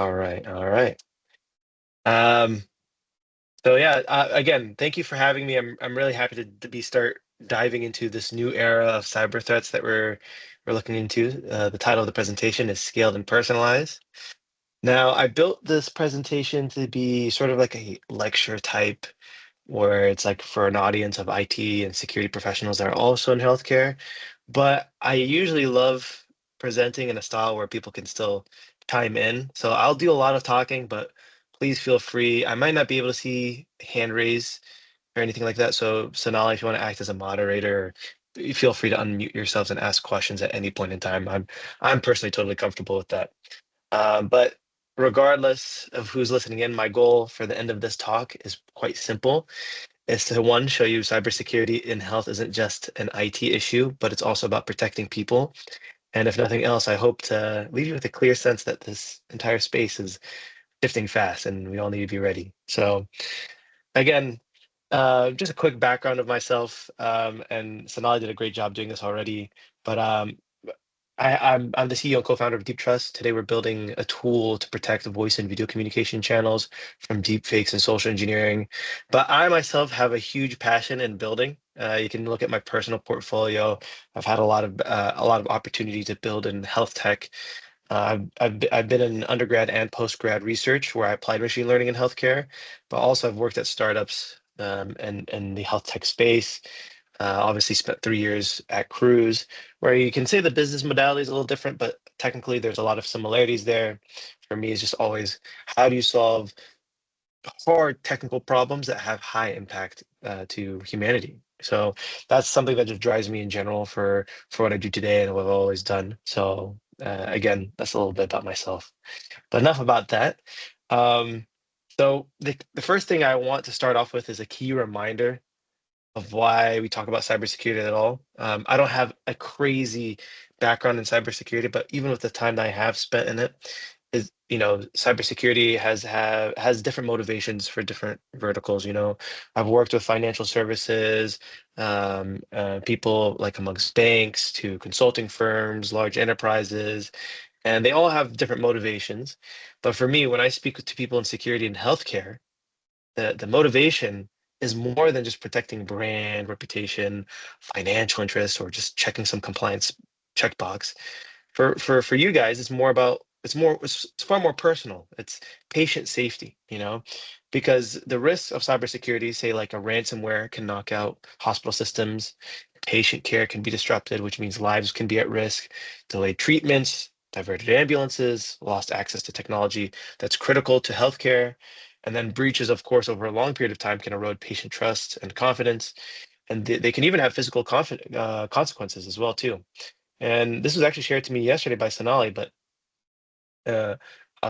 All right, all right. Um, so yeah, again, thank you for having me. I'm really happy to be start diving into this new era of cyber threats that we're looking into. The title of the presentation is Scaled and Personalized. Now, I built this presentation to be sort of like a lecture type, where it's like for an audience of IT and security professionals that are also in healthcare. But I usually love presenting in a style where people can still chime in. So I'll do a lot of talking, but please feel free. I might not be able to see hand raise or anything like that. So Sonali, if you want to act as a moderator, feel free to unmute yourselves and ask questions at any point in time. I'm personally totally comfortable with that. But regardless of who's listening in, my goal for the end of this talk is quite simple. Is to one, show you cybersecurity in health isn't just an IT issue, but it's also about protecting people. And if nothing else, I hope to leave you with a clear sense that this entire space is shifting fast and we all need to be ready. So again, just a quick background of myself, and Sonali did a great job doing this already, but I'm the CEO and co-founder of DeepTrust. Today, we're building a tool to protect the voice and video communication channels from deepfakes and social engineering. But I myself have a huge passion in building. You can look at my personal portfolio. I've had a lot of opportunity to build in health tech. I've been in undergrad and postgrad research where I applied machine learning in healthcare, but also I've worked at startups and in the health tech space. Obviously, spent 3 years at Cruise, where you can say the business modality is a little different, but technically there's a lot of similarities there. For me, it's just always how do you solve hard technical problems that have high impact to humanity. So that's something that just drives me in general for what I do today and what I've always done. So again, that's a little bit about myself. But enough about that. Um, so the first thing I want to start off with is a key reminder of why we talk about cybersecurity at all. I don't have a crazy background in cybersecurity, but even with the time that I have spent in it, is cybersecurity has different motivations for different verticals. I've worked with financial services, people like amongst banks to consulting firms, large enterprises, and they all have different motivations. But for me, when I speak to people in security and healthcare, the motivation is more than just protecting brand reputation, financial interests, or just checking some compliance checkbox. For you guys, it's far more personal. It's patient safety, because the risks of cybersecurity, say like a ransomware can knock out hospital systems, patient care can be disrupted, which means lives can be at risk, delayed treatments, diverted ambulances, lost access to technology that's critical to healthcare. And then breaches, of course, over a long period of time can erode patient trust and confidence. And they can even have physical consequences as well, too. And this was actually shared to me yesterday by Sonali, but uh,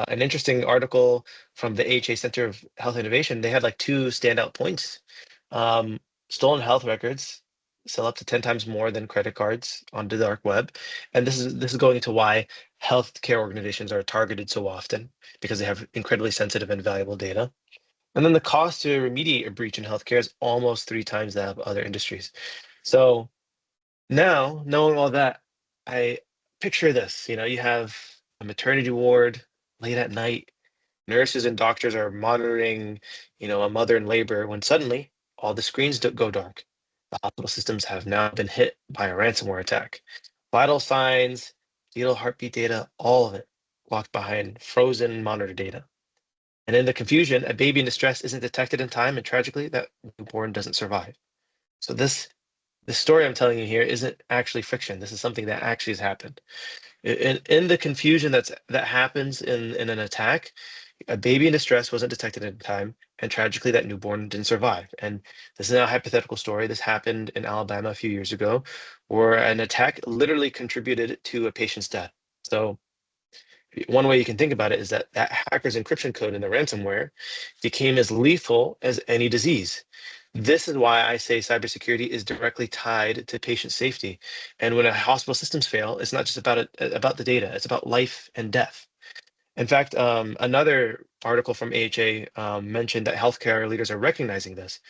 an interesting article from the AHA Center of Health Innovation. They had like two standout points. Um, Stolen health records sell up to 10 times more than credit cards on the dark web. And this is going into why healthcare organizations are targeted so often because they have incredibly sensitive and valuable data. And then the cost to remediate a breach in healthcare is almost 3 times that of other industries. So now, knowing all that, I picture this, you have a maternity ward late at night, nurses and doctors are monitoring, a mother in labor when suddenly all the screens go dark. The hospital systems have now been hit by a ransomware attack. Vital signs, fetal heartbeat data, all of it locked behind frozen monitor data. And in the confusion, a baby in distress isn't detected in time, and tragically, that newborn doesn't survive. So this story I'm telling you here isn't actually fiction. This is something that actually has happened. In the confusion that happens in an attack, a baby in distress wasn't detected in time, and tragically, that newborn didn't survive. And this is not a hypothetical story. This happened in Alabama a few years ago, where an attack literally contributed to a patient's death. So one way you can think about it is that hacker's encryption code in the ransomware became as lethal as any disease. This is why I say cybersecurity is directly tied to patient safety. And when a hospital systems fail, it's not just about the data, it's about life and death. In fact, another article from AHA mentioned that healthcare leaders are recognizing this.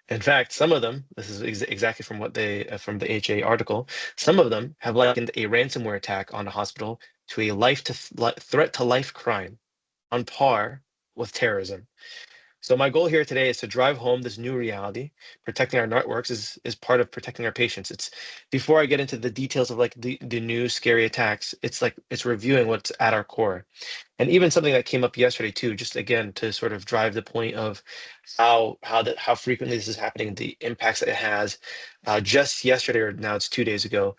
In fact, some of them, this is exactly from what from the AHA article, some of them have likened a ransomware attack on a hospital to a threat to life crime. on par with terrorism. So my goal here today is to drive home this new reality. Protecting our networks is part of protecting our patients. It's before I get into the details of like the new scary attacks, it's like it's reviewing what's at our core. And even something that came up yesterday too, just again to sort of drive the point of how frequently this is happening, the impacts that it has. Just yesterday, or now it's 2 days ago,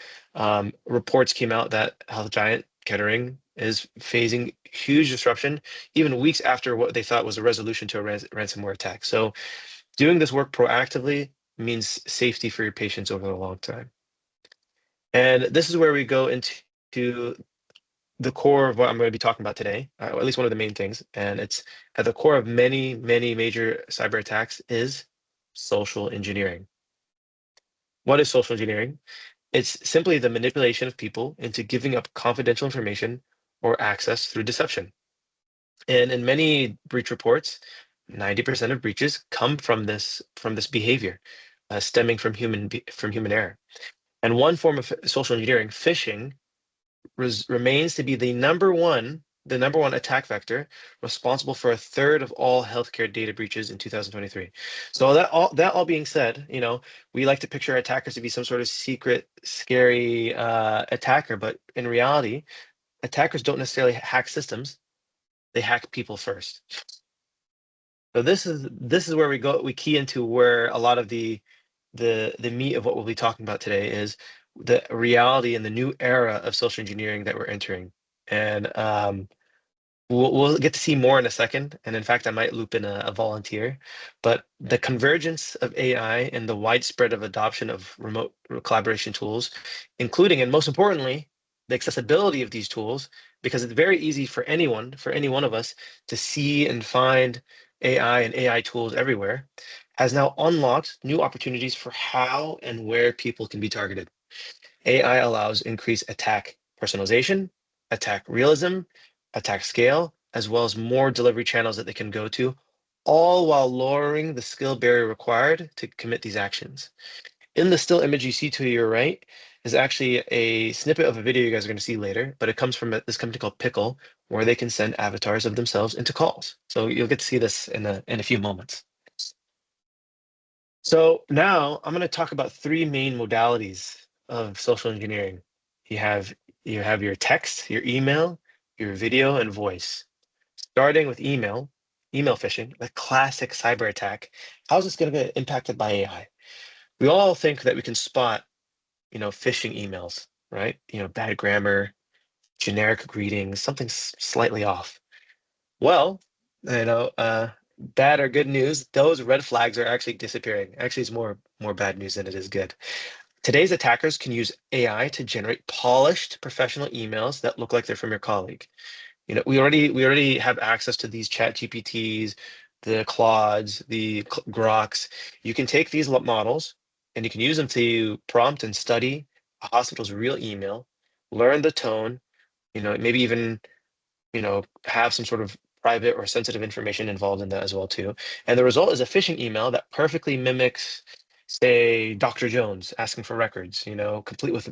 reports came out that health giant Kettering is facing huge disruption, even weeks after what they thought was a resolution to a ransomware attack. So doing this work proactively means safety for your patients over the long time. And this is where we go into the core of what I'm going to be talking about today, or at least one of the main things, and it's at the core of many, many major cyber attacks is social engineering. What is social engineering? It's simply the manipulation of people into giving up confidential information or access through deception. And in many breach reports, 90% of breaches come from this behavior, stemming from from human error. And one form of social engineering, phishing, remains to be the number one attack vector responsible for a third of all healthcare data breaches in 2023. So that all being said, we like to picture attackers to be some sort of secret, scary attacker, but in reality, attackers don't necessarily hack systems; they hack people first. So this is where we key into where a lot of the meat of what we'll be talking about today is the reality and the new era of social engineering that we're entering. And we'll get to see more in a second. And in fact, I might loop in a volunteer. But the convergence of AI and the widespread of adoption of remote collaboration tools, including and most importantly, the accessibility of these tools, because it's very easy for anyone, for any one of us, to see and find AI and AI tools everywhere, has now unlocked new opportunities for how and where people can be targeted. AI allows increased attack personalization, attack realism, attack scale, as well as more delivery channels that they can go to, all while lowering the skill barrier required to commit these actions. In the still image you see to your right is actually a snippet of a video you guys are going to see later, but it comes from this company called Pickle, where they can send avatars of themselves into calls. So you'll get to see this in a few moments. So now I'm going to talk about three main modalities of social engineering. You have you have your text, your email, your video, and voice. Starting with email phishing, the classic cyber attack. How's this going to get impacted by AI? We all think that we can spot, phishing emails, right? Bad grammar, generic greetings, something slightly off. Well, you know, uh, bad or good news, those red flags are actually disappearing. Actually, it's more bad news than it is good. Today's attackers can use AI to generate polished professional emails that look like they're from your colleague. We already have access to these chat GPTs, the Claudes, the Groks. You can take these models and you can use them to prompt and study a hospital's real email, learn the tone, maybe even have some sort of private or sensitive information involved in that as well too. And the result is a phishing email that perfectly mimics, say, Dr. Jones asking for records, complete with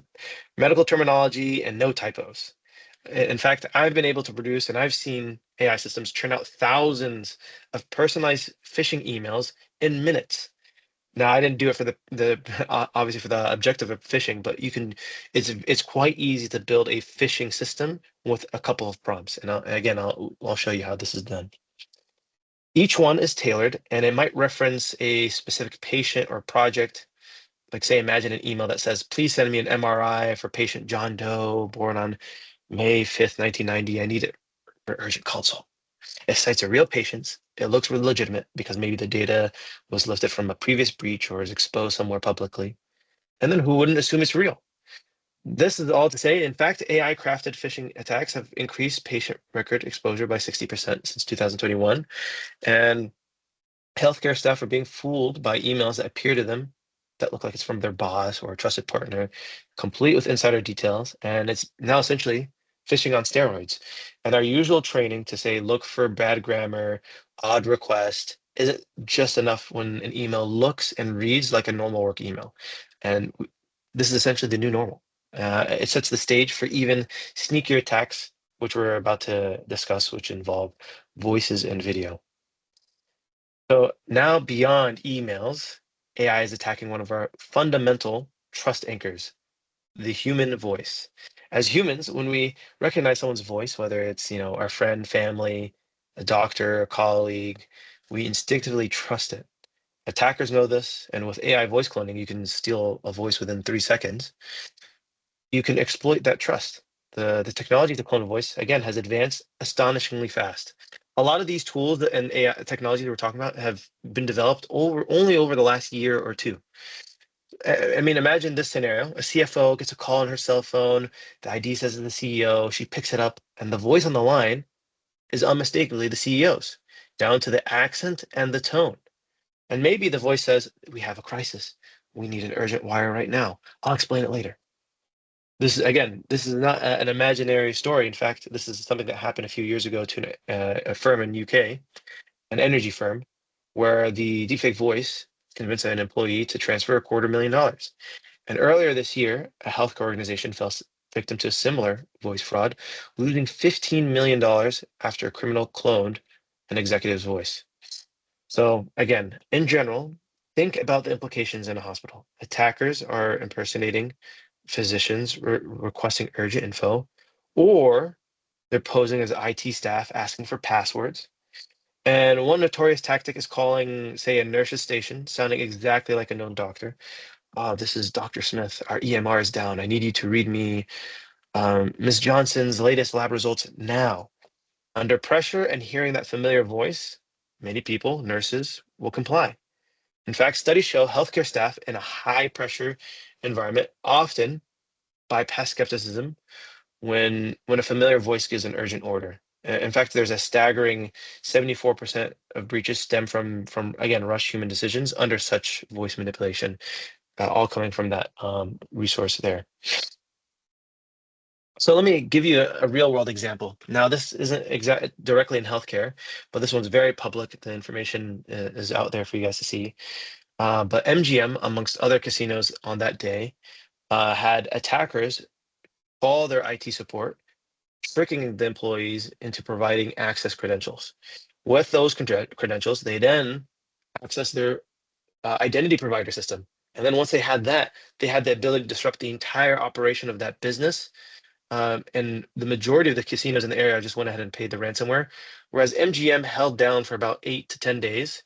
medical terminology and no typos. In fact, I've been able to produce and I've seen AI systems churn out thousands of personalized phishing emails in minutes. Now, I didn't do it for the obviously for the objective of phishing, but it's quite easy to build a phishing system with a couple of prompts. And I'll show you how this is done. Each one is tailored and it might reference a specific patient or project. Like say, imagine an email that says, please send me an MRI for patient John Doe, born on May 5th, 1990. I need it for urgent consult. It cites a real patient. It looks really legitimate because maybe the data was lifted from a previous breach or is exposed somewhere publicly. And then who wouldn't assume it's real? This is all to say, in fact, AI crafted phishing attacks have increased patient record exposure by 60% since 2021. And healthcare staff are being fooled by emails that appear to them that look like it's from their boss or a trusted partner, complete with insider details. And it's now essentially phishing on steroids. And our usual training to say, look for bad grammar, odd request, isn't just enough when an email looks and reads like a normal work email. And this is essentially the new normal. It sets the stage for even sneakier attacks which we're about to discuss, which involve voices and video. So now beyond emails, AI is attacking one of our fundamental trust anchors, the human voice. As humans, when we recognize someone's voice, whether it's, our friend, family, a doctor, a colleague, we instinctively trust it. Attackers know this, and with AI voice cloning, you can steal a voice within 3 seconds. You can exploit that trust. The technology to clone a voice, again, has advanced astonishingly fast. A lot of these tools and AI technology that we're talking about have been developed only over the last year or two. I mean, imagine this scenario. A CFO gets a call on her cell phone. The ID says it's the CEO. She picks it up, and the voice on the line is unmistakably the CEO's, down to the accent and the tone. And maybe the voice says, "We have a crisis. We need an urgent wire right now. I'll explain it later." This is not an imaginary story. In fact, this is something that happened a few years ago to a firm in UK, an energy firm, where the deepfake voice convinced an employee to transfer $250,000. And earlier this year, a healthcare organization fell victim to a similar voice fraud, losing $15 million after a criminal cloned an executive's voice. So again, in general, think about the implications in a hospital. Attackers are impersonating physicians requesting urgent info, or they're posing as IT staff asking for passwords. And one notorious tactic is calling, say, a nurse's station, sounding exactly like a known doctor. This is Dr. Smith. Our EMR is down. I need you to read me Ms. Johnson's latest lab results now. Under pressure and hearing that familiar voice, many people, nurses, will comply. In fact, studies show healthcare staff in a high pressure environment often bypass skepticism when a familiar voice gives an urgent order. In fact, there's a staggering 74% of breaches stem from again rush human decisions under such voice manipulation, all coming from that resource there. So let me give you a real world example. Now, this isn't directly in healthcare, but this one's very public. The information is out there for you guys to see. But MGM, amongst other casinos on that day, had attackers call their IT support, tricking the employees into providing access credentials. With those credentials, they then access their identity provider system. And then once they had that, they had the ability to disrupt the entire operation of that business. And the majority of the casinos in the area just went ahead and paid the ransomware, whereas MGM held down for about 8 to 10 days,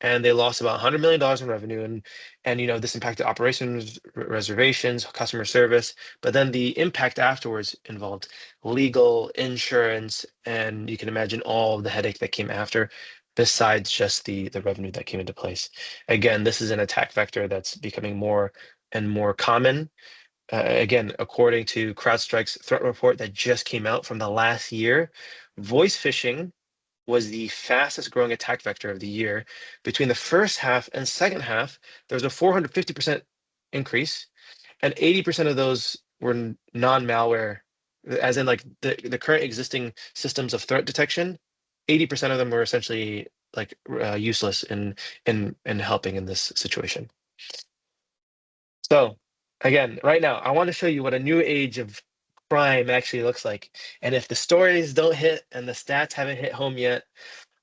and they lost about $100 million in revenue. And this impacted operations, reservations, customer service. But then the impact afterwards involved legal, insurance, and you can imagine all of the headache that came after, besides just the revenue that came into place. Again, this is an attack vector that's becoming more and more common. Again, according to CrowdStrike's threat report that just came out from the last year, voice phishing was the fastest growing attack vector of the year. Between the first half and second half, there was a 450% increase, and 80% of those were non-malware, as in like the current existing systems of threat detection. 80% of them were essentially like useless in helping in this situation. So again, right now, I want to show you what a new age of crime actually looks like. And if the stories don't hit and the stats haven't hit home yet,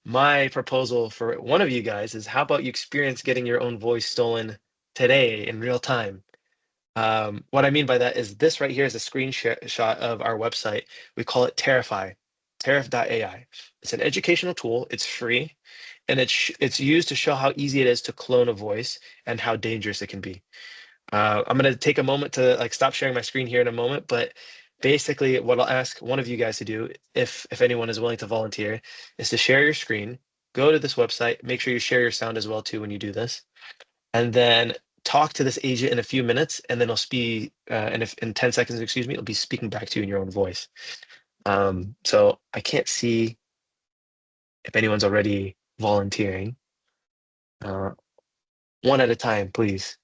my proposal for one of you guys is how about you experience getting your own voice stolen today in real time? What I mean by that is this right here is a screenshot of our website. We call it Terrify, Terif.ai. It's an educational tool. It's free, and it's used to show how easy it is to clone a voice and how dangerous it can be. I'm going to take a moment to like stop sharing my screen here in a moment, but basically what I'll ask one of you guys to do, if anyone is willing to volunteer, is to share your screen, go to this website, make sure you share your sound as well too when you do this, and then talk to this agent in a few minutes, and then and if in 10 seconds, excuse me, it'll be speaking back to you in your own voice. So I can't see if anyone's already volunteering. Uh, one at a time, please.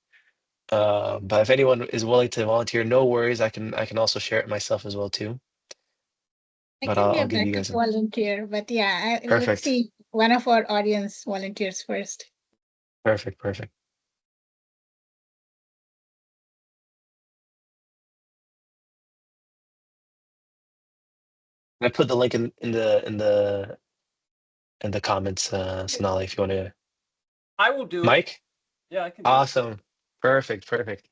But if anyone is willing to volunteer, no worries. I can also share it myself as well too. I But can be a I'll give you backup guys a volunteer, but yeah, let's perfect, see one of our audience volunteers first. perfect. I put the link in the comments, Sonali, if you want to. I will do it. Mike? Yeah, I can do it. Awesome. Perfect, perfect.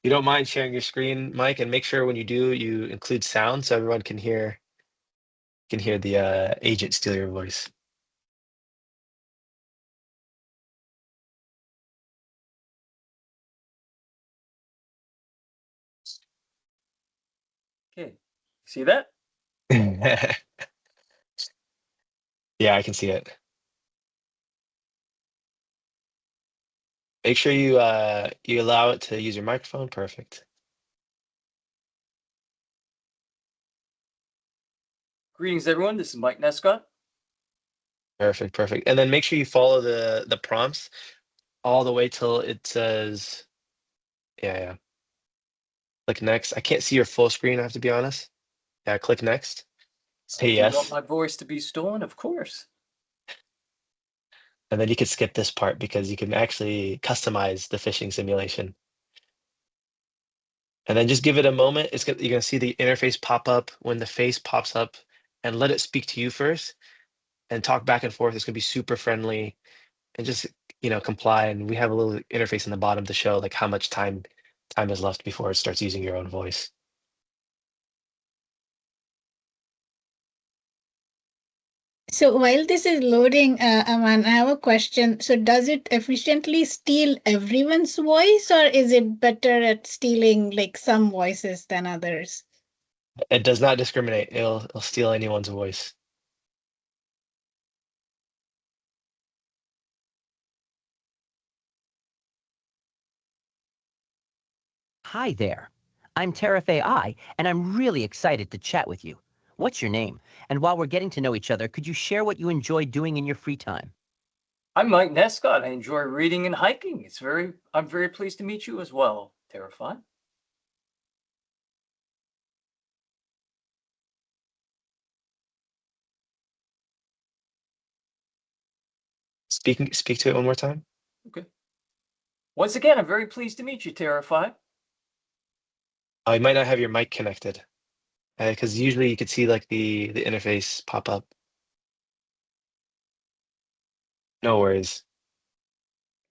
You don't mind sharing your screen, Mike, and make sure when you do, you include sound so everyone can hear the agent steal your voice. Okay. See that? Yeah, I can see it. Make sure you allow it to use your microphone. Perfect. Greetings, everyone. This is Mike Nescott. Perfect, perfect. And then make sure you follow the prompts all the way till it says, yeah, yeah. Click next. I can't see your full screen, I have to be honest. Yeah, click next. Say Do you want yes. my voice to be stolen? Of course. And then you can skip this part because you can actually customize the phishing simulation. And then just give it a moment. You're gonna see the interface pop up when the face pops up, and let it speak to you first and talk back and forth. It's gonna be super friendly and just comply. And we have a little interface in the bottom to show like how much time is left before it starts using your own voice. So while this is loading, Aman, I have a question. So does it efficiently steal everyone's voice, or is it better at stealing like some voices than others? It does not discriminate. It'll steal anyone's voice. Hi there. I'm Tariff AI, and I'm really excited to chat with you. What's your name? And while we're getting to know each other, could you share what you enjoy doing in your free time? I'm Mike Nescott. I enjoy reading and hiking. I'm very pleased to meet you as well, Terrified. Speak to it one more time. Okay. Once again, I'm very pleased to meet you, Terrified. You might not have your mic connected because usually you could see like the interface pop up. No worries.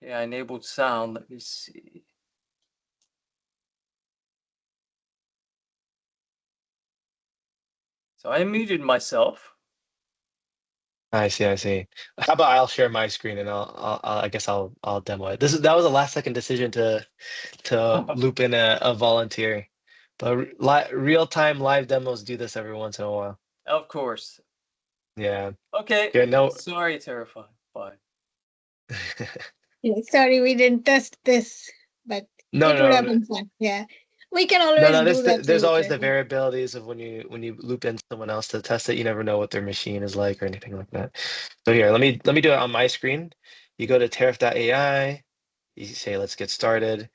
Yeah, I enabled sound. Let me see. So I muted myself. I see, I see. How about I'll share my screen and I guess I'll demo it. That was a last second decision to loop in a volunteer, but real time live demos do this every once in a while. Of course. Yeah. Okay. Yeah. No. Sorry, Terrified. Bye. Yeah, sorry, we didn't test this, but No, it would no, have no, been fun. Yeah, we can no, always no. do that There's always later. the variabilities of when you loop in someone else to test it. You never know what their machine is like or anything like that. So here, let me do it on my screen. You go to tariff.ai. You say, let's get started.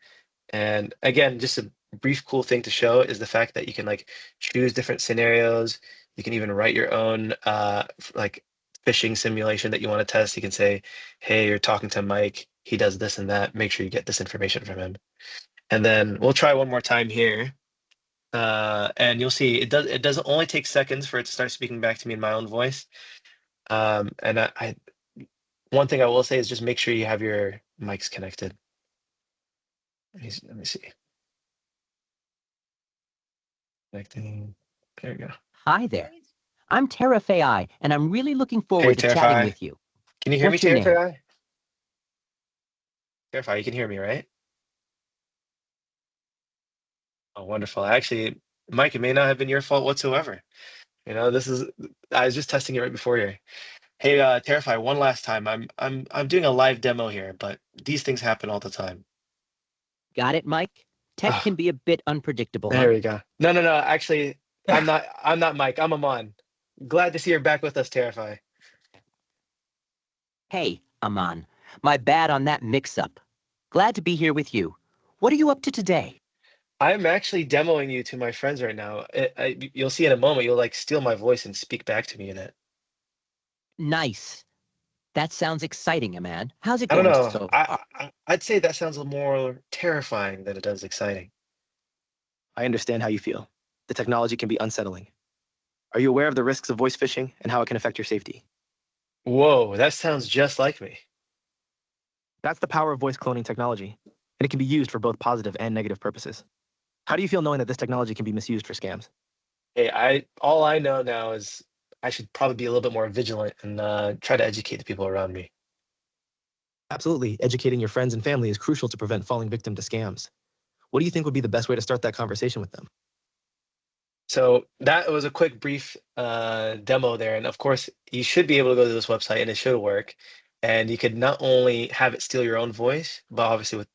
And again, just a brief cool thing to show is the fact that you can like choose different scenarios. You can even write your own like phishing simulation that you want to test. You can say, hey, you're talking to Mike. He does this and that. Make sure you get this information from him. And then we'll try one more time here. And you'll see it doesn't only take seconds for it to start speaking back to me in my own voice. And one thing I will say is just make sure you have your mics connected. Let me see. Connecting. There you go. Hi there. I'm Tariff AI, and I'm really looking Hey, forward to chatting Terrify. with you. Can you hear me, What's your name? Terrify? Terrify, you can hear me, right? Oh, wonderful. Actually, Mike, it may not have been your fault whatsoever. I was just testing it right before here. Hey, Terrify, one last time. I'm doing a live demo here, but these things happen all the time. Got it, Mike? Tech Oh, can be a bit unpredictable, there huh? we go. No, no, no. Actually, I'm not Mike. I'm Aman. Glad to see you're back with us, Terrify. Hey, Aman. My bad on that mix-up. Glad to be here with you. What are you up to today? I'm actually demoing you to my friends right now. You'll see in a moment, you'll like steal my voice and speak back to me in it. Nice. That sounds exciting, Aman. How's it I don't going know. so far? I'd say that sounds more terrifying than it does exciting. I understand how you feel. The technology can be unsettling. Are you aware of the risks of voice phishing and how it can affect your safety? Whoa, that sounds just like me. That's the power of voice cloning technology, and it can be used for both positive and negative purposes. How do you feel knowing that this technology can be misused for scams? Hey, all I know now is I should probably be a little bit more vigilant and try to educate the people around me. Absolutely, educating your friends and family is crucial to prevent falling victim to scams. What do you think would be the best way to start that conversation with them? So that was a quick, brief demo there, and of course, you should be able to go to this website, and it should work. And you could not only have it steal your own voice, but obviously with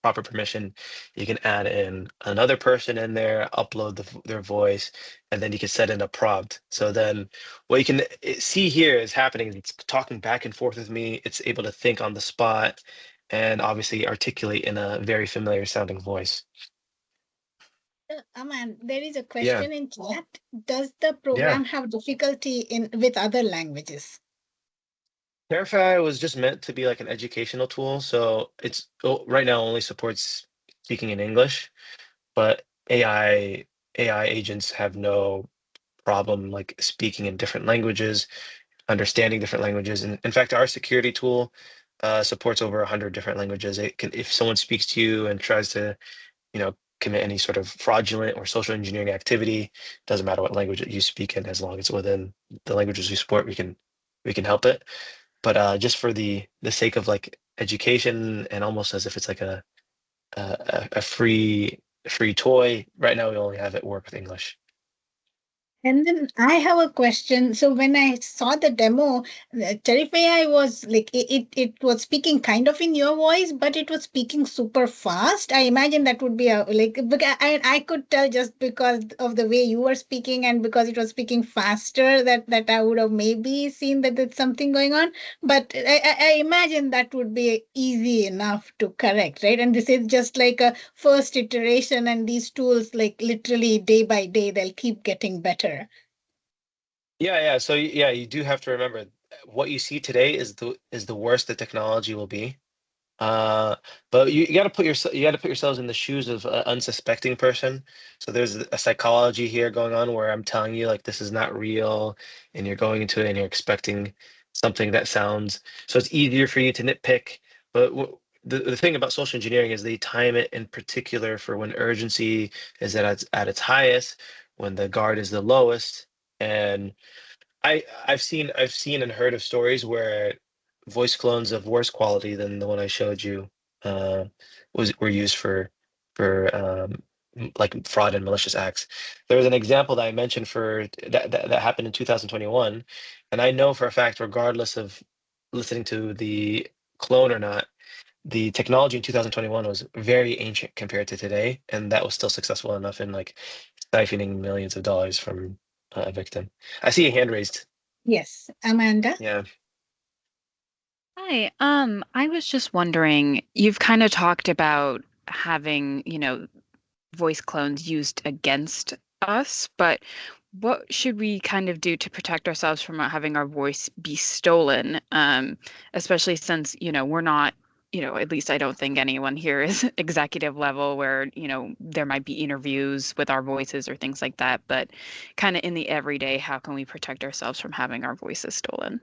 proper permission, you can add in another person in there, upload their voice, and then you can set in a prompt. So then what you can see here is happening is it's talking back and forth with me. It's able to think on the spot and obviously articulate in a very familiar sounding voice. Aman, there is a Yeah, question in chat. Does the yeah. program have difficulty with other languages? Verify was just meant to be like an educational tool. So right now only supports speaking in English, but AI agents have no problem like speaking in different languages, understanding different languages. And in fact, our security tool supports over 100 different languages. It can, if someone speaks to you and tries to, commit any sort of fraudulent or social engineering activity, doesn't matter what language that you speak in, as long as it's within the languages we support, we can help it. But just for the sake of like education and almost as if it's like a free toy, right now we only have it work with English. And then I have a question. So when I saw the demo, Terrify was like it was speaking kind of in your voice, but it was speaking super fast. I imagine that would be I could tell just because of the way you were speaking and because it was speaking faster that I would have maybe seen that there's something going on. But I imagine that would be easy enough to correct, right? And this is just like a first iteration, and these tools, like literally day by day, they'll keep getting better. Yeah. So yeah, you do have to remember what you see today is the worst the technology will be. Uh, but you got to put yourselves in the shoes of an unsuspecting person. So there's a psychology here going on where I'm telling you like this is not real, and you're going into it and you're expecting something that sounds. So it's easier for you to nitpick. But the thing about social engineering is they time it in particular for when urgency is at its highest, when the guard is the lowest, and I've seen and heard of stories where voice clones of worse quality than the one I showed you uh, were used for like fraud and malicious acts. There was an example that I mentioned for that happened in 2021, and I know for a fact, regardless of listening to the clone or not, the technology in 2021 was very ancient compared to today, and that was still successful enough in like siphoning millions of dollars from a victim. I see a hand raised. Yes, Amanda. Yeah. Hi. I was just wondering, you've kind of talked about having, voice clones used against us, but what should we kind of do to protect ourselves from not having our voice be stolen? Especially since, we're not, at least I don't think anyone here is executive level where, there might be interviews with our voices or things like that, but kind of in the everyday, how can we protect ourselves from having our voices stolen?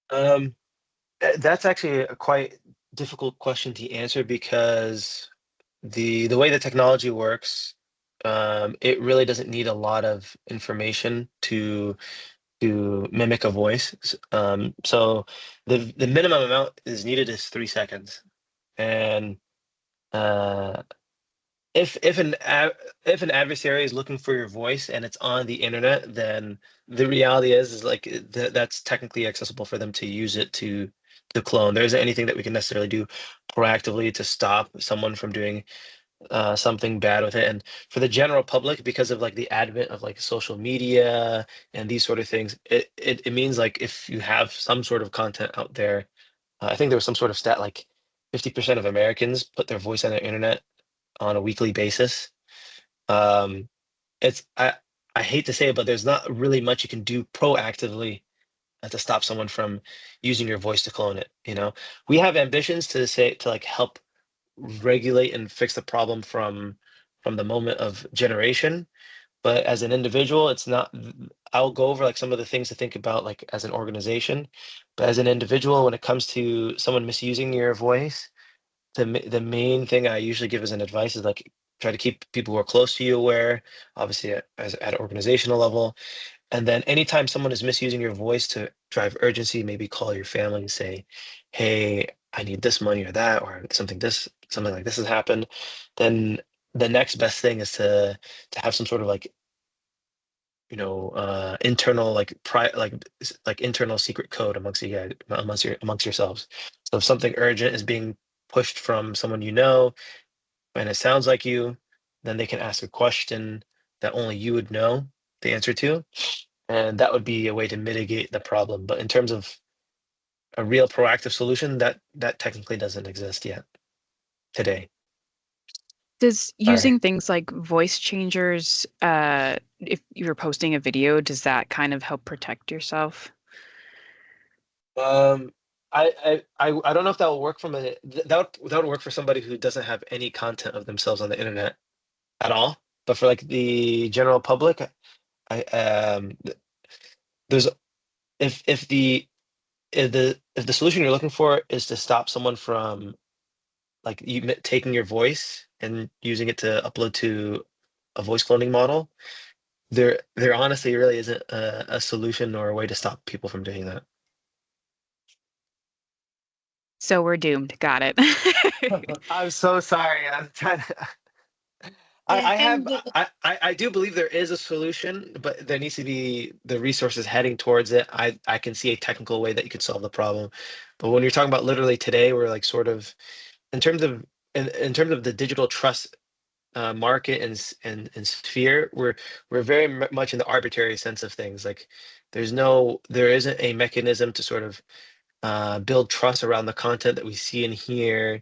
Um, that's actually a quite difficult question to answer because the way the technology works, it really doesn't need a lot of information to mimic a voice. So the minimum amount is needed is 3 seconds, and uh, if an adversary is looking for your voice and it's on the internet, then the reality is like that's technically accessible for them to use it to clone. There isn't anything that we can necessarily do proactively to stop someone from doing something bad with it. And for the general public, because of like the advent of like social media and these sort of things, it means like if you have some sort of content out there, I think there was some sort of stat like 50% of Americans put their voice on the internet on a weekly basis. Um, it's I hate to say it, but there's not really much you can do proactively to stop someone from using your voice to clone it. We have ambitions to like help regulate and fix the problem from the moment of generation, but as an individual, it's not. I'll go over like some of the things to think about like as an organization, but as an individual, when it comes to someone misusing your voice, the main thing I usually give as an advice is like try to keep people who are close to you aware, obviously at an organizational level. And then anytime someone is misusing your voice to drive urgency, maybe call your family and say, "Hey, I need this money or that, or something like this has happened." Then the next best thing is to have some sort of like internal like internal secret code amongst you guys amongst yourselves. So if something urgent is being pushed from someone you know and it sounds like you, then they can ask a question that only you would know the answer to, and that would be a way to mitigate the problem. But in terms of a real proactive solution, that technically doesn't exist yet today. Does Sorry. using things like voice changers, if you're posting a video, does that kind of help protect yourself? Um, I don't know if that will work that would work for somebody who doesn't have any content of themselves on the internet at all. But for like the general public, there's if the solution you're looking for is to stop someone from like taking your voice and using it to upload to a voice cloning model, there honestly really isn't a solution or a way to stop people from doing that. So we're doomed. Got it. I'm so sorry. I'm trying to. I have And I do believe there is a solution, but there needs to be the resources heading towards it. I can see a technical way that you could solve the problem, but when you're talking about literally today, we're like sort of in terms of in terms of the digital trust market and sphere, we're very much in the arbitrary sense of things. Like there isn't a mechanism to sort of build trust around the content that we see and hear.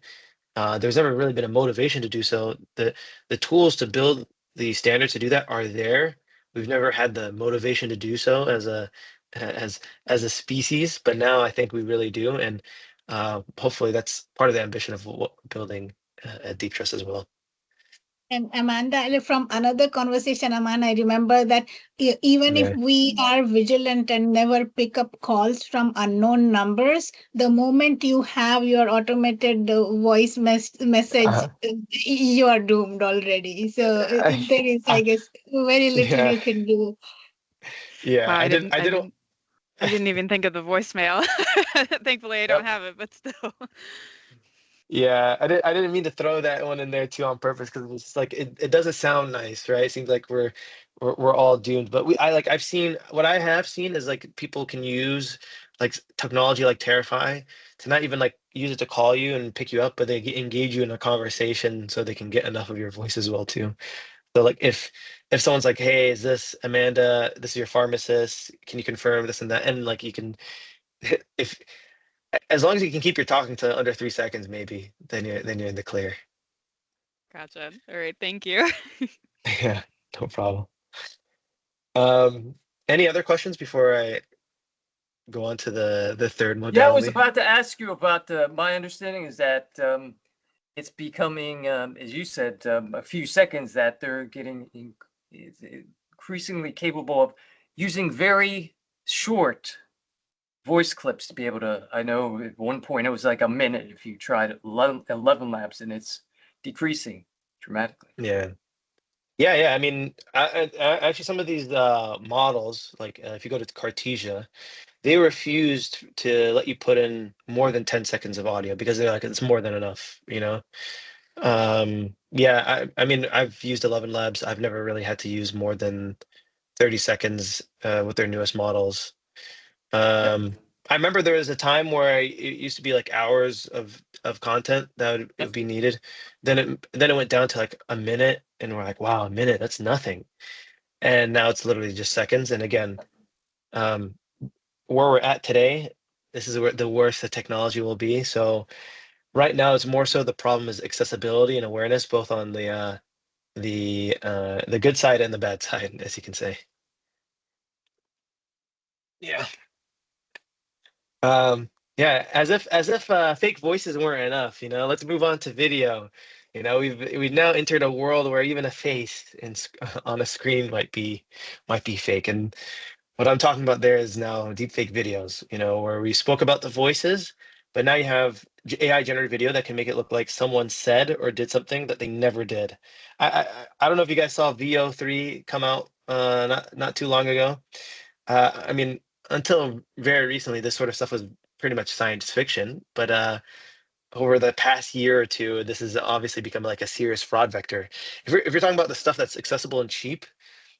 There's never really been a motivation to do so. The tools to build the standards to do that are there. We've never had the motivation to do so as as a species, but now I think we really do, and hopefully that's part of the ambition of what we're building at Deep Trust as well. And Amanda, from another conversation, Aman, I remember that even if Yeah. we are vigilant and never pick up calls from unknown numbers, the moment you have your automated voice message, Uh, you are doomed already. So there is, I guess, very little yeah, you can do. yeah. Wow, I didn't. I didn't. I didn't even think of the voicemail. Thankfully, I don't Yep. have it, but still. Yeah, I didn't mean to throw that one in there too on purpose because it's just like it doesn't sound nice, right? It seems like we're all doomed. But I've seen what I have seen is like people can use like technology like Terrify to not even like use it to call you and pick you up, but they engage you in a conversation so they can get enough of your voice as well too. So like if someone's like, "Hey, is this Amanda? This is your pharmacist. Can you confirm this and that?" And like you can if as long as you can keep your talking to under 3 seconds, maybe then you're in the clear. Gotcha. All right, thank you. Yeah, no problem. Um, any other questions before I go on to the third Yeah, I was modality? about to ask you about my understanding is that it's becoming, as you said, a few seconds that they're getting increasingly capable of using very short voice clips to be able to. I know at one point it was like a minute if you tried 11 labs, and it's decreasing dramatically. Yeah. Yeah, yeah. I mean, actually, some of these models, like if you go to Cartesia, they refused to let you put in more than 10 seconds of audio because they're like, it's more than enough, you know? Yeah, I mean, I've used 11 Labs. I've never really had to use more than 30 seconds with their newest models. Yep. I remember there was a time where it used to be like hours of content that would Yep. be needed. Then it went down to like a minute, and we're like, wow, a minute, that's nothing. And now it's literally just seconds. And again, um, where we're at today, this is where the worst the technology will be. So right now, it's more so the problem is accessibility and awareness, both on the good side and the bad side, as you can say. Yeah. Yeah, as if fake voices weren't enough, let's move on to video. We've now entered a world where even a face on a screen might be fake. And what I'm talking about there is now deepfake videos, where we spoke about the voices, but now you have AI generated video that can make it look like someone said or did something that they never did. I don't know if you guys saw VO3 come out not too long ago. I mean, until very recently, this sort of stuff was pretty much science fiction, but over the past year or two, this has obviously become like a serious fraud vector. If you're talking about the stuff that's accessible and cheap,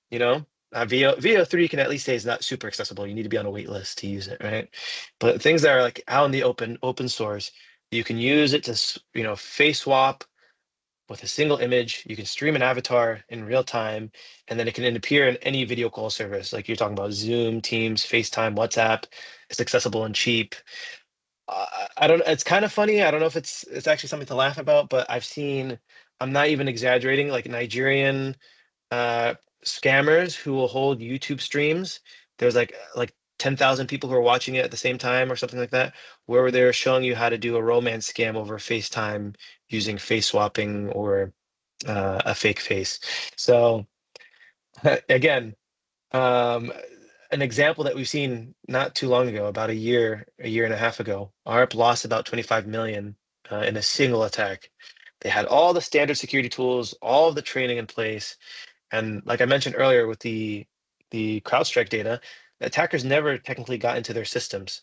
you know, VO3 can at least say is not super accessible. You need to be on a wait list to use it, right? But things that are like out in the open source, you can use it to, face swap with a single image. You can stream an avatar in real time, and then it can appear in any video call service. Like you're talking about Zoom, Teams, FaceTime, WhatsApp. It's accessible and cheap. I don't. It's kind of funny. I don't know if it's actually something to laugh about, but I've seen. I'm not even exaggerating. Like Nigerian uh, scammers who will hold YouTube streams. There's like 10,000 people who are watching it at the same time or something like that, where they're showing you how to do a romance scam over FaceTime using face swapping or a fake face. So again, um, an example that we've seen not too long ago, about a year and a half ago, ARP lost about 25 million in a single attack. They had all the standard security tools, all of the training in place, and like I mentioned earlier with the CrowdStrike data, the attackers never technically got into their systems.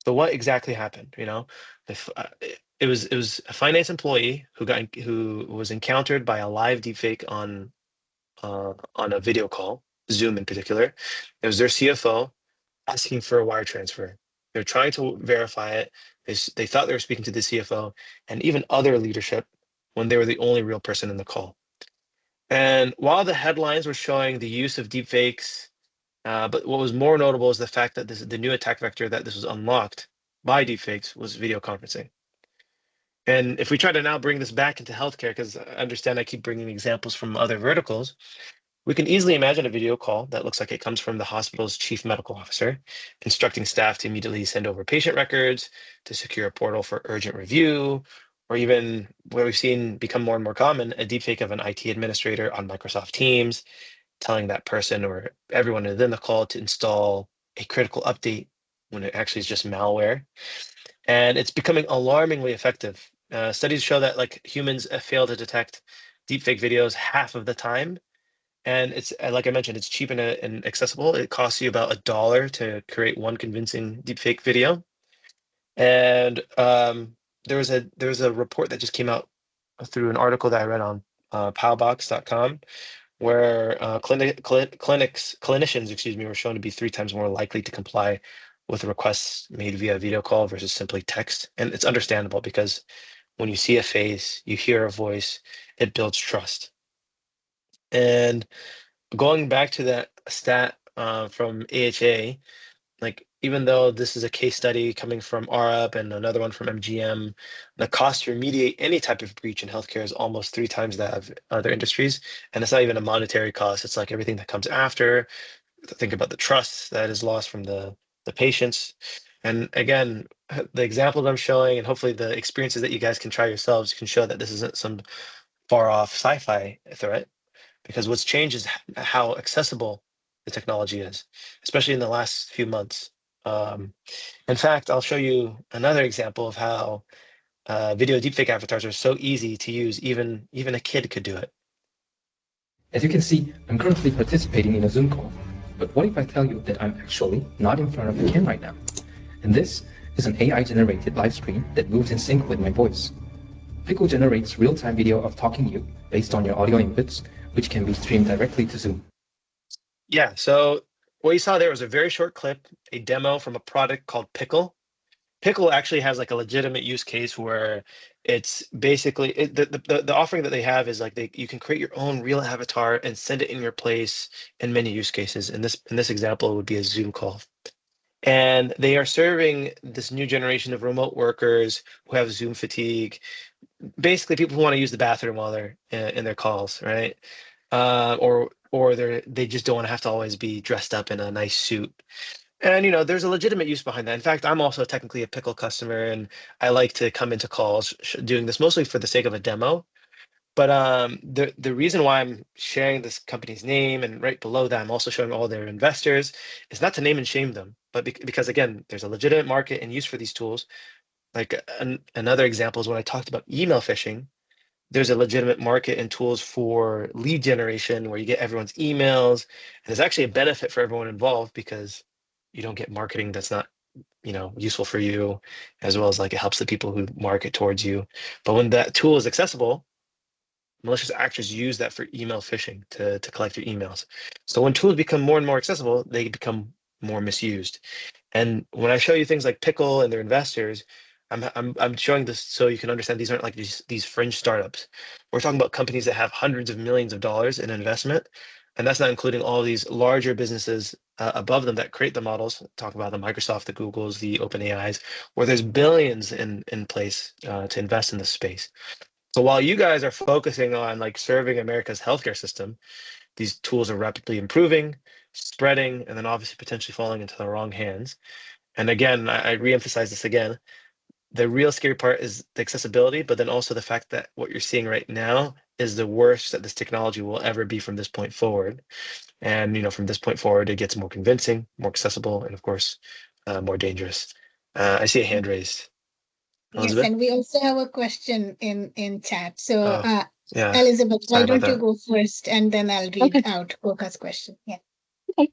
So what exactly happened? It was a finance employee who was encountered by a live deepfake on a video call, Zoom in particular. It was their CFO asking for a wire transfer. They're trying to verify it. They thought they were speaking to the CFO and even other leadership when they were the only real person in the call. And while the headlines were showing the use of deepfakes, but what was more notable is the fact that the new attack vector that this was unlocked by deepfakes was video conferencing. And if we try to now bring this back into healthcare, because I understand I keep bringing examples from other verticals, we can easily imagine a video call that looks like it comes from the hospital's chief medical officer, instructing staff to immediately send over patient records, to secure a portal for urgent review, or even what we've seen become more and more common, a deepfake of an IT administrator on Microsoft Teams, telling that person or everyone within the call to install a critical update when it actually is just malware. And it's becoming alarmingly effective. Studies show that like humans fail to detect deepfake videos half of the time, and it's like I mentioned, it's cheap and accessible. It costs you about $1 to create one convincing deepfake video. And there was a report that just came out through an article that I read on powbox.com, where clinicians, excuse me, were shown to be 3 times more likely to comply with requests made via video call versus simply text. And it's understandable because when you see a face, you hear a voice, it builds trust. And going back to that stat from AHA, like even though this is a case study coming from RUP and another one from MGM, the cost to remediate any type of breach in healthcare is almost 3 times that of other industries. And it's not even a monetary cost. It's like everything that comes after. Think about the trust that is lost from the patients. And again, the examples I'm showing and hopefully the experiences that you guys can try yourselves can show that this isn't some far off sci-fi threat, because what's changed is how accessible the technology is, especially in the last few months. Um, in fact, I'll show you another example of how video deepfake avatars are so easy to use, even a kid could do it. As you can see, I'm currently participating in a Zoom call. But what if I tell you that I'm actually not in front of the cam right now? And this is an AI-generated live stream that moves in sync with my voice. Pickle generates real-time video of talking you based on your audio inputs, which can be streamed directly to Zoom. Yeah, so what you saw there was a very short clip, a demo from a product called Pickle. Pickle actually has like a legitimate use case where it's basically the offering that they have is like you can create your own real avatar and send it in your place in many use cases. In this example, it would be a Zoom call. And they are serving this new generation of remote workers who have Zoom fatigue, basically people who want to use the bathroom while they're in their calls, right? Or they just don't want to have to always be dressed up in a nice suit. And there's a legitimate use behind that. In fact, I'm also technically a Pickle customer, and I like to come into calls doing this mostly for the sake of a demo. But the reason why I'm sharing this company's name and right below that I'm also showing all their investors is not to name and shame them, but because again, there's a legitimate market and use for these tools. Like another example is when I talked about email phishing. There's a legitimate market and tools for lead generation where you get everyone's emails, and there's actually a benefit for everyone involved because you don't get marketing that's not useful for you, as well as like it helps the people who market towards you. But when that tool is accessible, malicious actors use that for email phishing to collect your emails. So when tools become more and more accessible, they become more misused. And when I show you things like Pickle and their investors, I'm showing this so you can understand these aren't like these fringe startups. We're talking about companies that have hundreds of millions of dollars in investment, and that's not including all these larger businesses above them that create the models. Talk about the Microsoft, the Googles, the OpenAIs, where there's billions in place to invest in this space. So while you guys are focusing on like serving America's healthcare system, these tools are rapidly improving, spreading, and then obviously potentially falling into the wrong hands. And again, I reemphasize this again. The real scary part is the accessibility, but then also the fact that what you're seeing right now is the worst that this technology will ever be from this point forward. And from this point forward, it gets more convincing, more accessible, and of course, more dangerous. I see a hand raised. Yes, Elizabeth? and we also have a question in chat. So, Oh, yeah. Elizabeth, why Sorry about don't you that. go first, and then I'll read Okay. out Koka's question. Yeah. Okay.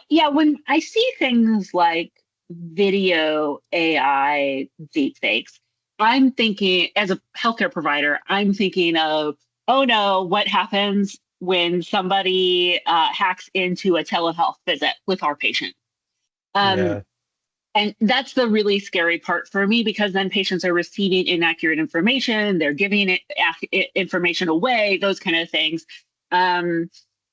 Yeah, when I see things like video AI deepfakes, I'm thinking, as a healthcare provider, I'm thinking of, oh no, what happens when somebody hacks into a telehealth visit with our patient? Um, Yeah. and that's the really scary part for me, because then patients are receiving inaccurate information, they're giving information away, those kind of things. And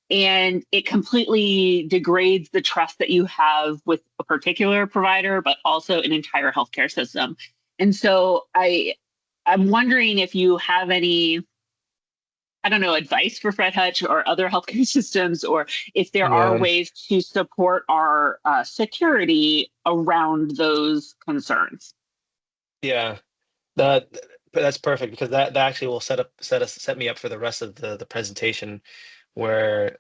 it completely degrades the trust that you have with a particular provider, but also an entire healthcare system. And so I'm wondering if you have any, I don't know, advice for Fred Hutch or other healthcare systems, or if there are Yeah. ways to support our security around those concerns. Yeah. That that's perfect because that actually will set me up for the rest of the presentation where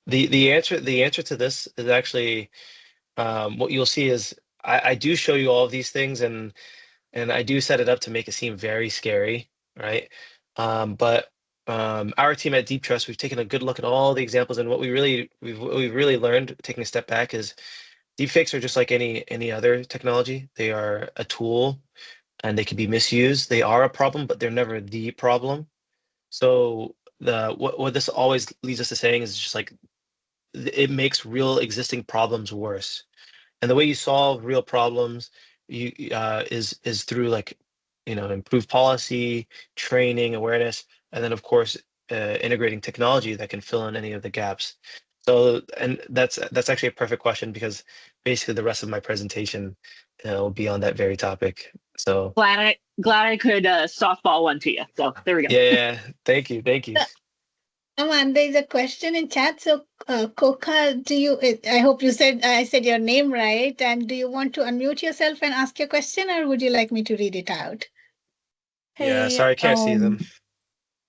the answer to this is actually what you'll see is I do show you all of these things and I do set it up to make it seem very scary, right? But our team at DeepTrust, we've taken a good look at all the examples, and we've really learned, taking a step back, is deepfakes are just like any other technology. They are a tool, and they can be misused. They are a problem, but they're never the problem. So what this always leads us to saying is just like it makes real existing problems worse. And the way you solve real problems is through like improved policy, training, awareness, and then of course integrating technology that can fill in any of the gaps. So, and that's actually a perfect question because basically the rest of my presentation will be on that very topic. So Glad I could softball one to you. So there we go. yeah, thank you, thank you. Aman, there's a question in chat. So, Koka, I hope I said your name right. And do you want to unmute yourself and ask your question, or would you like me to read it out? Yeah, Hey, sorry, I can't see them.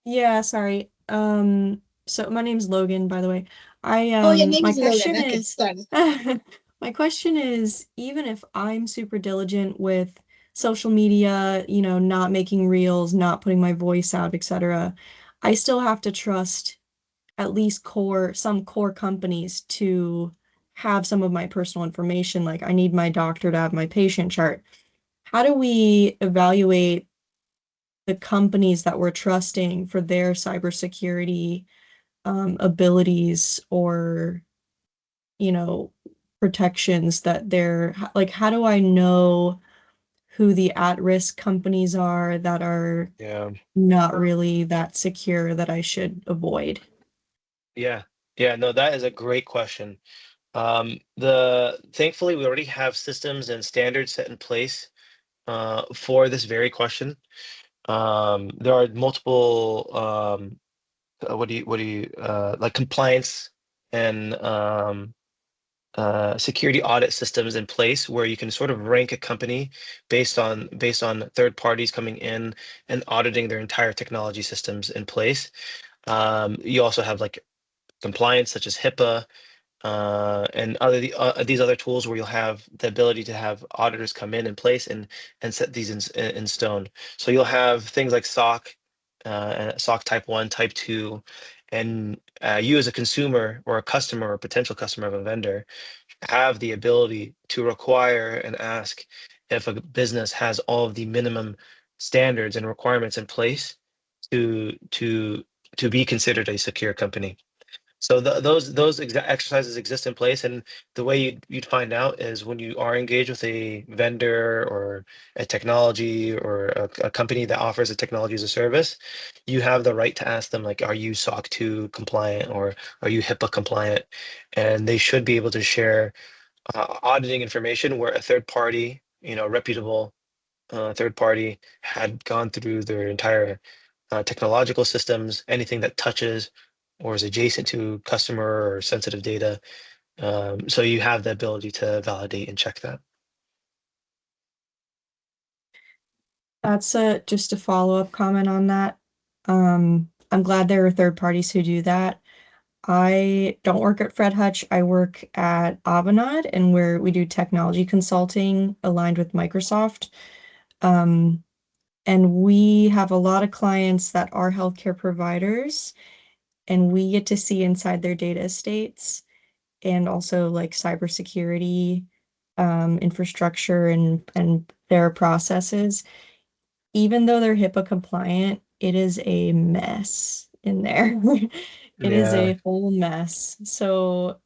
yeah, sorry. So my name's Logan, by the way. Oh, your name My is Logan. question Okay, is, sorry. my question is, even if I'm super diligent with social media, not making reels, not putting my voice out, etc., I still have to trust at least some core companies to have some of my personal information. Like I need my doctor to have my patient chart. How do we evaluate the companies that we're trusting for their cybersecurity abilities or, protections that they're like, how do I know who the at-risk companies are that are Yeah, not really that secure that I should avoid? yeah, yeah. No, that is a great question. The thankfully we already have systems and standards set in place for this very question. There are multiple what do you like compliance and security audit systems in place where you can sort of rank a company based on third parties coming in and auditing their entire technology systems in place. You also have like compliance such as HIPAA, and these other tools where you'll have the ability to have auditors come in place and set these in stone. So you'll have things like SOC, SOC type 1, type 2, and you as a consumer or a customer or potential customer of a vendor have the ability to require and ask if a business has all of the minimum standards and requirements in place to be considered a secure company. So those exercises exist in place, and the way you'd find out is when you are engaged with a vendor or a technology or a company that offers a technology as a service, you have the right to ask them like, are you SOC 2 compliant or are you HIPAA compliant? And they should be able to share auditing information where a third party, reputable third party had gone through their entire technological systems, anything that touches or is adjacent to customer or sensitive data. So you have the ability to validate and check that. That's just a follow-up comment on that. I'm glad there are third parties who do that. I don't work at Fred Hutch. I work at Avanade, and where we do technology consulting aligned with Microsoft. And we have a lot of clients that are healthcare providers, and we get to see inside their data estates and also like cybersecurity infrastructure and their processes. Even though they're HIPAA compliant, it is a mess in there. It is Yeah, a whole mess. So,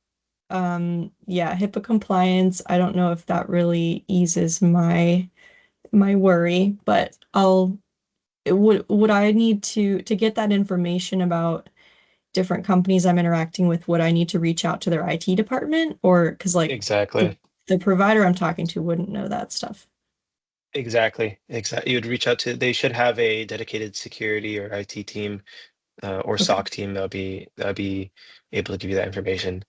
yeah, HIPAA compliance, I don't know if that really eases my worry, but would I need to get that information about different companies I'm interacting with, would I need to reach out to their IT department? Or because like exactly. the provider I'm talking to wouldn't know that stuff. Exactly. Exactly. You would reach out to, they should have a dedicated security or IT team or Okay. SOC team that'll be able to give you that information.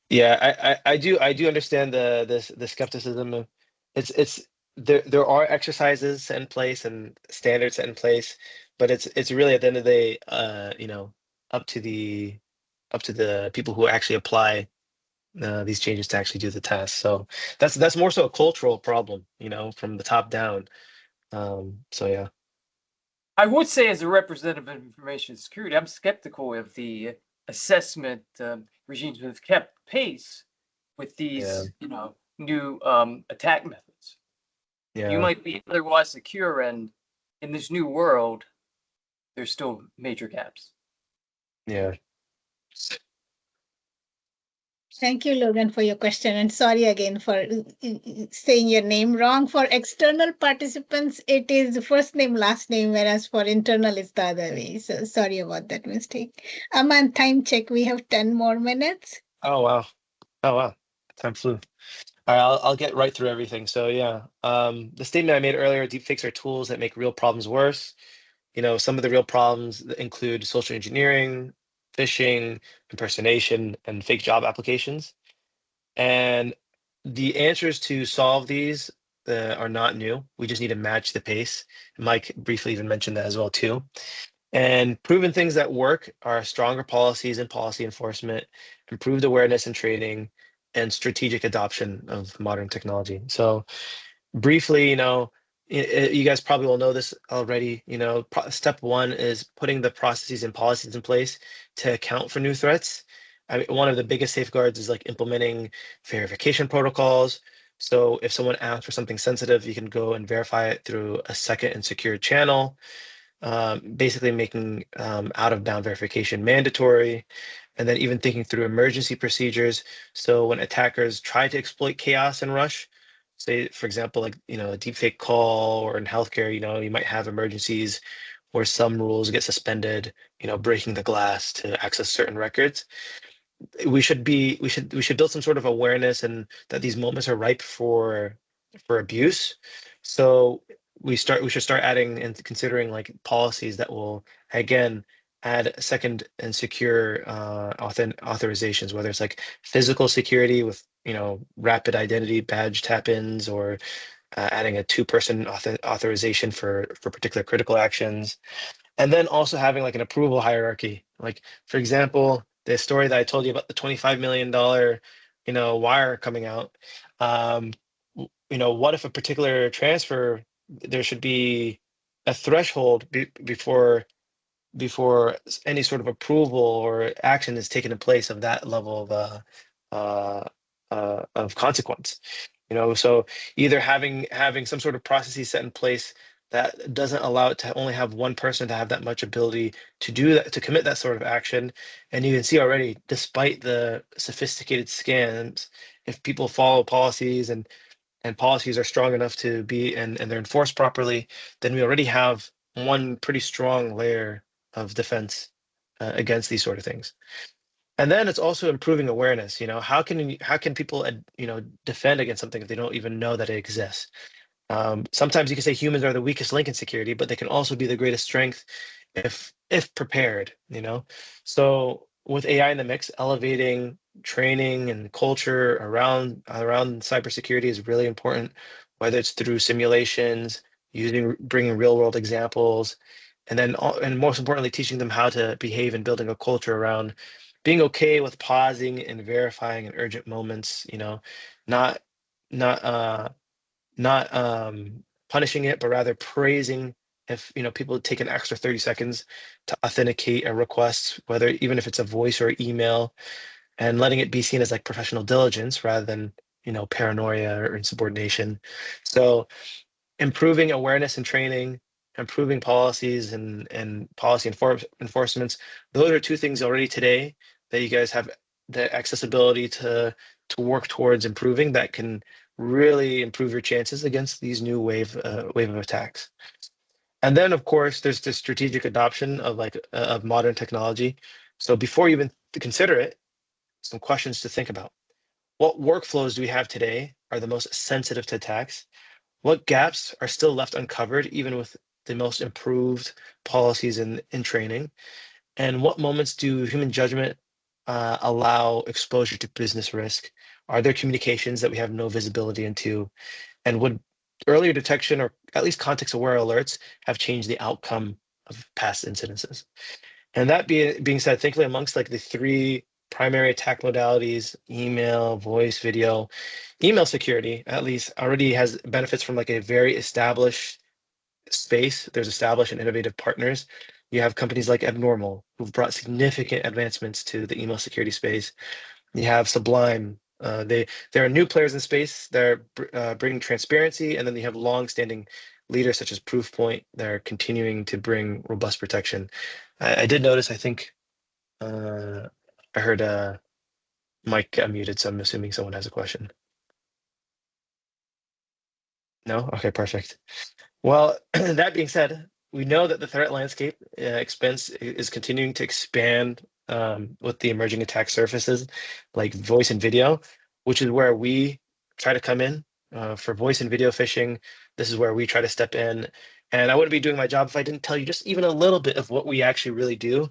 Yeah, I do understand the skepticism of it's there are exercises set in place and standards set in place, but it's really at the end of the day, up to the people who actually apply these changes to actually do the task. So that's more so a cultural problem, from the top down. So yeah. I would say, as a representative of information security, I'm skeptical if the assessment regimes have kept pace with Yeah, these, new attack methods. You yeah, might be otherwise secure, and in this new world, there's still major gaps. yeah. Thank you, Logan, for your question. And sorry again for saying your name wrong. For external participants, it is first name, last name, whereas for internal, it's the other way. So sorry about that mistake. Aman, time check. We have 10 more minutes. Oh wow. Oh wow. Time flew. All right, I'll get right through everything. So yeah, the statement I made earlier, deepfakes are tools that make real problems worse. Some of the real problems that include social engineering, phishing, impersonation, and fake job applications. And the answers to solve these are not new. We just need to match the pace. Mike briefly even mentioned that as well too. And proven things that work are stronger policies and policy enforcement, improved awareness and training, and strategic adoption of modern technology. So briefly, you guys probably will know this already. Step one is putting the processes and policies in place to account for new threats. I mean, one of the biggest safeguards is like implementing verification protocols. So if someone asks for something sensitive, you can go and verify it through a second and secure channel, basically making out of bound verification mandatory, and then even thinking through emergency procedures. So when attackers try to exploit chaos and rush, say, for example, like, a deepfake call, or in healthcare, you might have emergencies where some rules get suspended, breaking the glass to access certain records. We should build some sort of awareness and that these moments are ripe for abuse. So we should start adding and considering like policies that will again add second and secure authorizations, whether it's like physical security with rapid identity badge tap-ins, or adding a two-person authorization for particular critical actions. And then also having like an approval hierarchy. Like, for example, the story that I told you about the $25 million, wire coming out. What if a particular transfer, there should be a threshold before any sort of approval or action is taken in place of that level of consequence. So either having some sort of processes set in place that doesn't allow it to only have one person to have that much ability to do that, to commit that sort of action. And you can see already, despite the sophisticated scams, if people follow policies and policies are strong enough to be and they're enforced properly, then we already have one pretty strong layer of defense against these sort of things. And then it's also improving awareness. How can people defend against something if they don't even know that it exists? Sometimes you can say humans are the weakest link in security, but they can also be the greatest strength if prepared. So with AI in the mix, elevating training and culture around cybersecurity is really important, whether it's through simulations, bringing real world examples, and then and most importantly, teaching them how to behave and building a culture around being okay with pausing and verifying in urgent moments. Not not not punishing it, but rather praising if people take an extra 30 seconds to authenticate a request, whether even if it's a voice or email, and letting it be seen as like professional diligence rather than paranoia or insubordination. So improving awareness and training, improving policies and policy enforcements. Those are two things already today that you guys have the accessibility to work towards improving, that can really improve your chances against these new wave of attacks. And then, of course, there's the strategic adoption of modern technology. So before you even consider it, some questions to think about. What workflows do we have today are the most sensitive to attacks? What gaps are still left uncovered, even with the most improved policies in training? And what moments do human judgment allow exposure to business risk? Are there communications that we have no visibility into? And would earlier detection or at least context-aware alerts have changed the outcome of past incidences? And that being said, thankfully, amongst like the three primary attack modalities, email, voice, video, email security at least already has benefits from like a very established space. There's established and innovative partners. You have companies like Abnormal who've brought significant advancements to the email security space. You have Sublime. There are new players in space that are bringing transparency, and then you have long-standing leaders such as Proofpoint that are continuing to bring robust protection. I did notice. I think I heard Mike got muted, so I'm assuming someone has a question. No? Okay, perfect. Well, that being said, we know that the threat landscape is continuing to expand with the emerging attack surfaces like voice and video, which is where we try to come in for voice and video phishing. This is where we try to step in. And I wouldn't be doing my job if I didn't tell you just even a little bit of what we actually really do.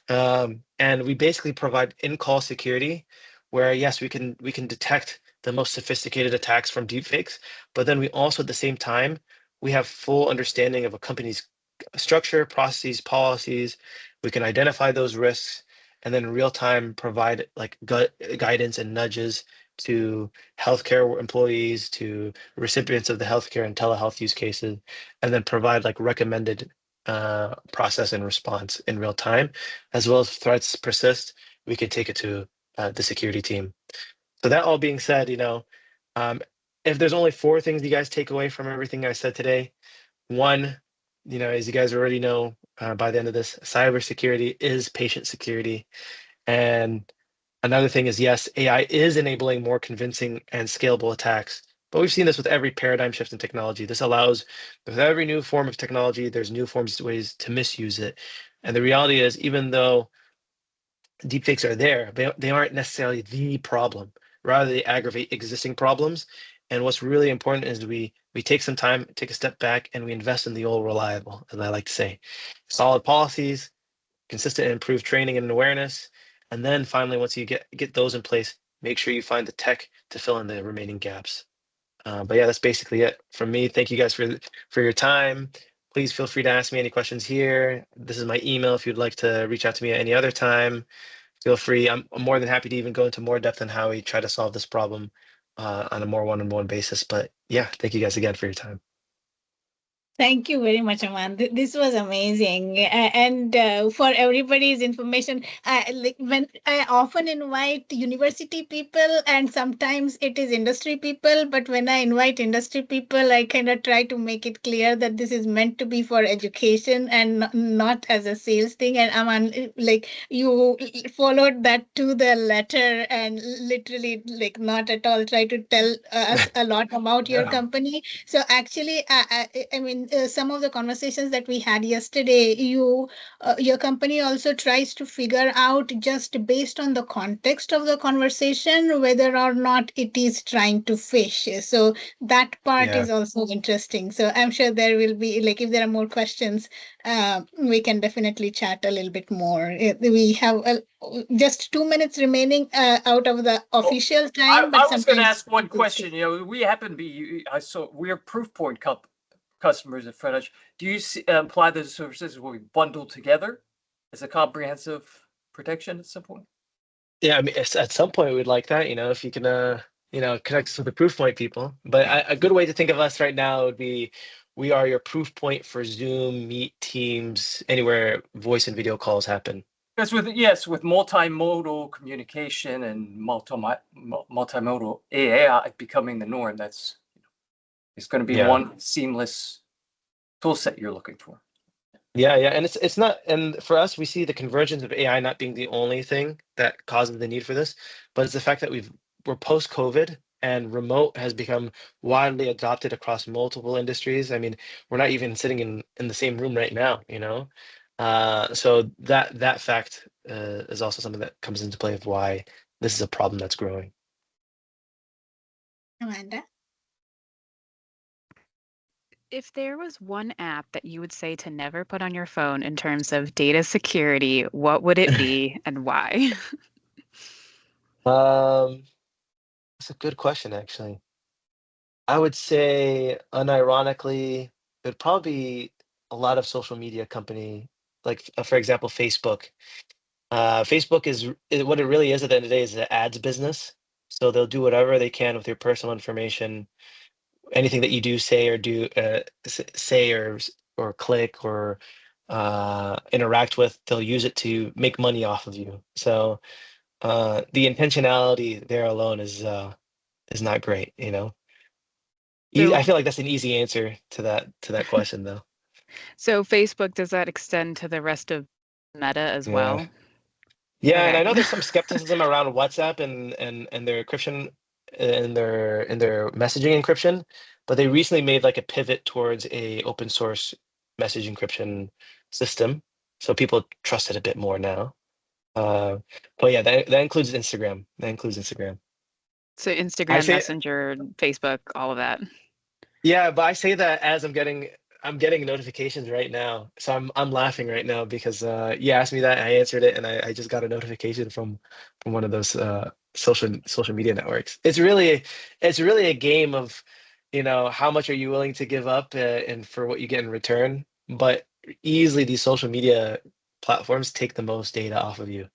And we basically provide in-call security, where yes, we can detect the most sophisticated attacks from deepfakes, but then we also at the same time we have full understanding of a company's structure, processes, policies. We can identify those risks and then in real time provide like guidance and nudges to healthcare employees, to recipients of the healthcare and telehealth use cases, and then provide like recommended process and response in real time. As well as if threats persist, we can take it to the security team. So that all being said, um, if there's only four things you guys take away from everything I said today, one, as you guys already know, by the end of this, cybersecurity is patient security. And another thing is, yes, AI is enabling more convincing and scalable attacks. But we've seen this with every paradigm shift in technology. This allows, with every new form of technology, there's new ways to misuse it. And the reality is, even though deepfakes are there, they aren't necessarily the problem. Rather, they aggravate existing problems. And what's really important is we take some time, take a step back, and we invest in the old reliable, as I like to say. Solid policies, consistent and improved training and awareness. And then finally, once you get those in place, make sure you find the tech to fill in the remaining gaps. But yeah, that's basically it from me. Thank you guys for your time. Please feel free to ask me any questions here. This is my email if you'd like to reach out to me at any other time. Feel free. I'm more than happy to even go into more depth on how we try to solve this problem on a more one-on-one basis. But yeah, thank you guys again for your time. Thank you very much, Aman. This was amazing. And for everybody's information, when I often invite university people and sometimes it is industry people, but when I invite industry people, I kind of try to make it clear that this is meant to be for education and not as a sales thing. And Aman, like you followed that to the letter and literally like not at all try to tell us a lot about your Yeah. company. So actually, I mean, some of the conversations that we had yesterday, your company also tries to figure out just based on the context of the conversation whether or not it is trying to fish. So that part Yeah. is also interesting. So I'm sure there will be like if there are more questions, we can definitely chat a little bit more. We have just 2 minutes remaining out of the official time, but I was going to sometimes ask one people question. skip. You know, we happen to be, I saw, we're Proofpoint customers at FredEdge. Do you apply those services will be bundled together as a comprehensive protection at some point? Yeah, I mean, at some point we'd like that, if you can, connect us with the Proofpoint people. But a good way to think of us right now would be, we are your proof point for Zoom, Meet, Teams, anywhere voice and video calls happen. Because with multimodal communication and multimodal AI becoming the norm, it's going to be one seamless tool set you're looking for. Yeah, and it's not, and for us, we see the convergence of AI not being the only thing that causes the need for this, but it's the fact that we're post-COVID and remote has become widely adopted across multiple industries. I mean, we're not even sitting in the same room right now, so that fact is also something that comes into play of why this is a problem that's growing. Amanda? If there was one app that you would say to never put on your phone in terms of data security, what would it be and why? That's a good question, actually. I would say, unironically, it would probably be a lot of social media company, like for example, Facebook. Facebook what it really is at the end of the day is an ads business. So they'll do whatever they can with your personal information, anything that you do, say or do, say or click or interact with. They'll use it to make money off of you. So the intentionality there alone is not great, I So, feel like that's an easy answer to that question, though. so Facebook, does that extend to the rest of Meta as Yeah. well? Yeah, and Okay. I know there's some skepticism around WhatsApp and their encryption and their messaging encryption, but they recently made like a pivot towards a open source message encryption system, so people trust it a bit more now. Uh, but yeah, that includes Instagram. That includes Instagram. So I Instagram, say Messenger, Facebook, all of that. Yeah, but I say that as I'm getting notifications right now. So I'm laughing right now because you asked me that, I answered it, and I just got a notification from one of those social media networks. It's really a game of, how much are you willing to give up and for what you get in return. But easily these social media platforms take the most data off of you.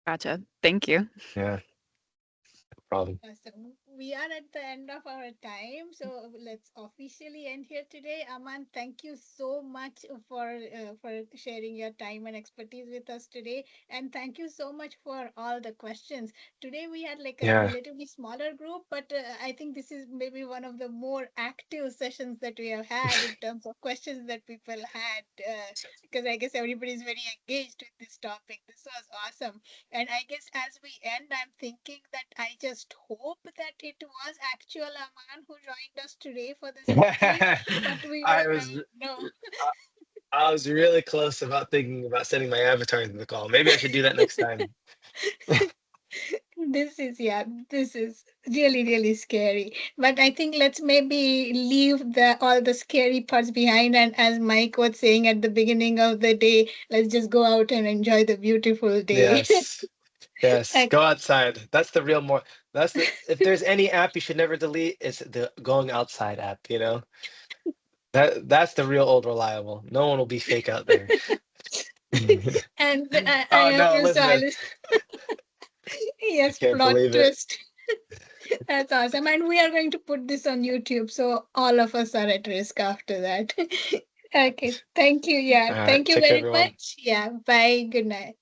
Gotcha. Thank you. Yeah, no problem. So we are at the end of our time, so let's officially end here today. Aman, thank you so much for sharing your time and expertise with us today, and thank you so much for all the questions. Today we had like a Yeah. relatively smaller group, but I think this is maybe one of the more active sessions that we have had in terms of questions that people had, because I guess everybody is very engaged with this topic. This was awesome. And I guess as we end, I'm thinking that I just hope that it was actual Aman who joined us today for this topic, but we will I was never know. I, I was really close about thinking about sending my avatar into the call. Maybe I should do that next time. This is really, really scary. But I think let's maybe leave all the scary parts behind. And as Mike was saying at the beginning of the day, let's just go out and enjoy the beautiful day. Yes. Yes. Go Okay. outside. That's the real more. That's the. If there's any app you should never delete, it's the going outside app. That's the real old reliable. No one will be fake out there. And Oh I no, also, Elizabeth. I yes, can't plot believe it. twist. That's awesome. And we are going to put this on YouTube, so all of us are at risk after that. Okay. Thank you. Yeah. All right. Thank you Take care, very everyone. much. Yeah. Bye. Good night.